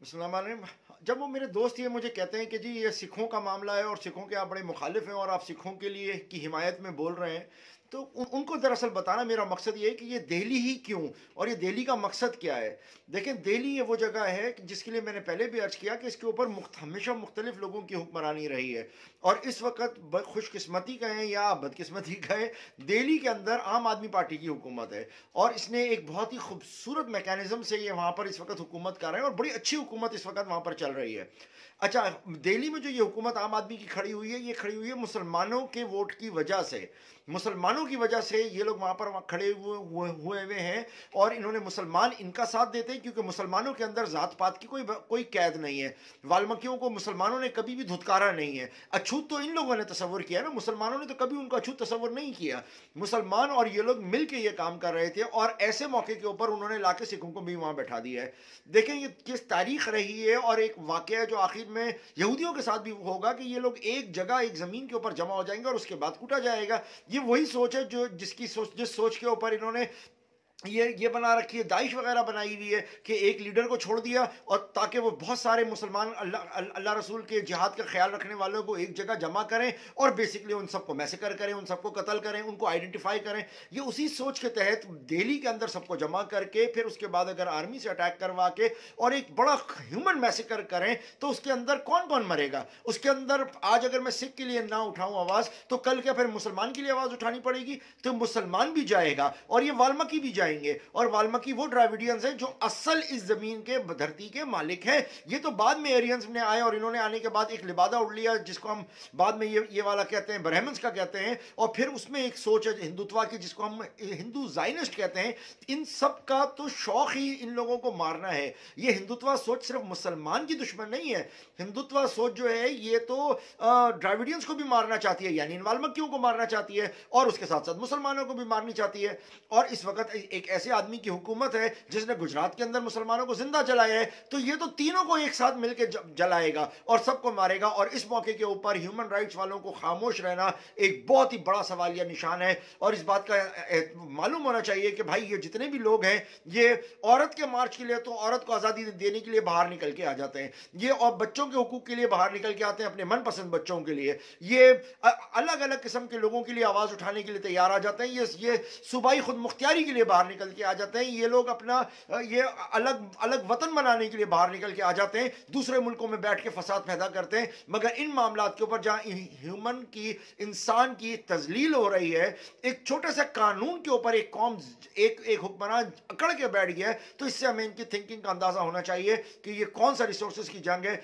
अस्सलाम वालेकुम। जब वो मेरे दोस्त ये मुझे कहते हैं कि जी ये सिखों का मामला है और सिखों के आप बड़े मुखालिफ हैं और आप सिखों के लिए की हिमायत में बोल रहे हैं, तो उनको दरअसल बताना मेरा मकसद ये है कि ये दिल्ली ही क्यों और ये दिल्ली का मकसद क्या है। देखें, दिल्ली ये वो जगह है कि जिसके लिए मैंने पहले भी अर्ज किया कि इसके ऊपर हमेशा मुख्तलिफ लोगों की हुक्मरानी रही है और इस वक्त खुशकिस्मती कहें या बदकिस्मती कहें, दिल्ली के अंदर आम आदमी पार्टी की हुकूमत है और इसने एक बहुत ही खूबसूरत मैकेनिज्म से ये वहाँ पर इस वक्त हुकूमत कर रहे हैं और बड़ी अच्छी हुकूमत इस वक्त वहाँ पर चल रही है। अच्छा, दिल्ली में जो ये हुकूमत आम आदमी की खड़ी हुई है, ये खड़ी हुई है मुसलमानों के वोट की वजह से। मुसलमानों की वजह से ये लोग वहाँ पर खड़े हुए हैं और इन्होंने मुसलमान इनका साथ देते हैं क्योंकि मुसलमानों के अंदर ज़ात पात की कोई कैद नहीं है। वाल्मीकियों को मुसलमानों ने कभी भी धुतकारा नहीं है। अछूत तो इन लोगों ने तस्वर किया ना, मुसलमानों ने तो कभी उनको अछूत तस्वर नहीं किया। मुसलमान और ये लोग मिल के ये काम कर रहे थे और ऐसे मौके के ऊपर उन्होंने लाके सिखों को भी वहाँ बैठा दिया है। देखें ये किस तारीख रही है और एक वाक़या जो आखिर में यहूदियों के साथ भी होगा कि ये लोग एक जगह एक ज़मीन के ऊपर जमा हो जाएंगे और उसके बाद कूटा जाएगा। ये वही सोच है जो जिस सोच के ऊपर इन्होंने ये बना रखी है, दाइश वगैरह बनाई हुई है कि एक लीडर को छोड़ दिया और ताकि वो बहुत सारे मुसलमान अल्लाह रसूल के जिहाद का ख्याल रखने वालों को एक जगह जमा करें और बेसिकली उन सबको मैसेकर करें, उन सबको कत्ल करें, उनको आइडेंटिफाई करें। ये उसी सोच के तहत दिल्ली के अंदर सबको जमा करके फिर उसके बाद अगर आर्मी से अटैक करवा के और एक बड़ा ह्यूमन मैसेकर करें तो उसके अंदर कौन कौन मरेगा। उसके अंदर आज अगर मैं सिख के लिए ना उठाऊं आवाज़ तो कल क्या फिर मुसलमान के लिए आवाज़ उठानी पड़ेगी, तो मुसलमान भी जाएगा और ये वाल्मीकि भी जाएंगे। और वाल्मीकि वो द्राविडियंस हैं जो असल इस जमीन के धरती के मालिक हैं। ये तो बाद में एरियंस ने आए और इन्होंने आने के बाद एक लिबादा उड़ लिया जिसको हम बाद में ये वाला कहते हैं, ब्राह्मण्स का कहते हैं, और फिर उसमें एक सोच है हिंदुत्व की जिसको हम हिंदू जाइनिस्ट कहते हैं। इन सब का तो शौक ही इन लोगों को मारना है। ये हिंदुत्व सोच सिर्फ मुसलमान की दुश्मन नहीं है। हिंदुत्व सोच जो है ये तो द्राविडियंस को भी मारना चाहती है, यानी इन वाल्मीकियों को मारना चाहती है और उसके साथ साथ मुसलमानों को भी मारनी चाहती है। और इस वक्त एक ऐसे आदमी की हुकूमत है जिसने गुजरात के अंदर मुसलमानों को जिंदा जलाया है, तो ये तो तीनों को एक साथ मिलकर जलाएगा और सबको मारेगा। और इस मौके के ऊपर ह्यूमन राइट्स वालों को खामोश रहना एक बहुत ही बड़ा सवालिया निशान है। और इस बात का मालूम होना चाहिए कि भाई ये जितने भी लोग हैं ये औरत के मार्च के लिए तो औरत को आज़ादी देने के लिए बाहर निकल के आ जाते हैं, ये और बच्चों के हुकूक के लिए बाहर निकल के आते हैं, अपने मनपसंद बच्चों के लिए ये अलग अलग किस्म के लोगों के लिए आवाज़ उठाने के लिए तैयार आ जाते हैं। ये सूबाई खुद मुख्तियारी के लिए बाहर निकल के आ जाते हैं। ये लोग अपना ये अलग अलग वतन बनाने के लिए बाहर निकल के आ जाते हैं, दूसरे मुल्कों में बैठ के फसाद पैदा करते हैं। मगर इन मामलात के ऊपर जहाँ ह्यूमन की, इंसान की तजलील हो रही है, एक छोटे से कानून के ऊपर एक कौम एक हुक्मरान अकड़ के बैठ गया है, तो इससे हमें इनकी थिंकिंग का अंदाजा होना चाहिए कि ये कौन सा रिसोर्सेज की जंग है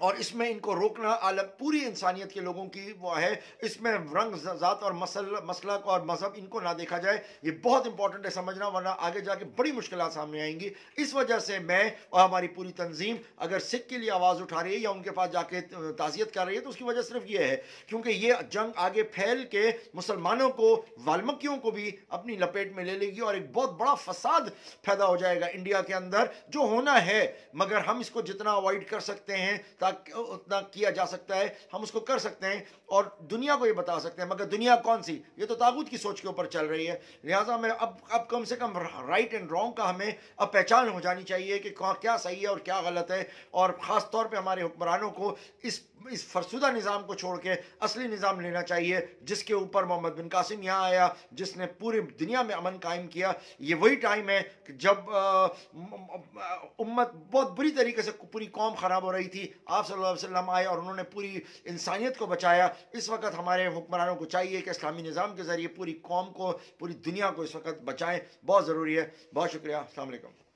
और इसमें इनको रोकना आलम पूरी इंसानियत के लोगों की वो है। इसमें रंग, ज़ात और मसलक और मज़हब इनको ना देखा जाए, ये बहुत इंपॉर्टेंट है समझना, वरना आगे जाके बड़ी मुश्किलात सामने आएंगी। इस वजह से मैं और हमारी पूरी तंजीम अगर सिख के लिए आवाज़ उठा रही है या उनके पास जाके ताज़ियत कर रही है तो उसकी वजह सिर्फ ये है क्योंकि ये जंग आगे फैल के मुसलमानों को, वाल्मीकियों को भी अपनी लपेट में ले लेगी और एक बहुत बड़ा फसाद पैदा हो जाएगा इंडिया के अंदर, जो होना है। मगर हम इसको जितना अवॉइड कर सकते हैं उतना किया जा सकता है, हम उसको कर सकते हैं और दुनिया को ये बता सकते हैं। मगर दुनिया कौन सी, ये तो तागूत की सोच के ऊपर चल रही है। लिहाजा हमें अब कम से कम राइट एंड रॉन्ग का हमें अब पहचान हो जानी चाहिए कि क्या सही है और क्या गलत है। और ख़ास तौर पे हमारे हुक्मरानों को इस फरसुदा निज़ाम को छोड़ के असली निज़ाम लेना चाहिए जिसके ऊपर मोहम्मद बिन कासिम यहाँ आया, जिसने पूरी दुनिया में अमन कायम किया। ये वही टाइम है कि जब उम्मत बहुत बुरी तरीके से, पूरी कौम ख़राब हो रही थी, आप सल्लल्लाहु अलैहि वसल्लम आए और उन्होंने पूरी इंसानियत को बचाया। इस वक्त हमारे हुक्मरानों को चाहिए कि इस्लामी निज़ाम के ज़रिए पूरी कौम को, पूरी दुनिया को इस वक्त बचाएं, बहुत ज़रूरी है। बहुत शुक्रिया, अस्सलाम वालेकुम।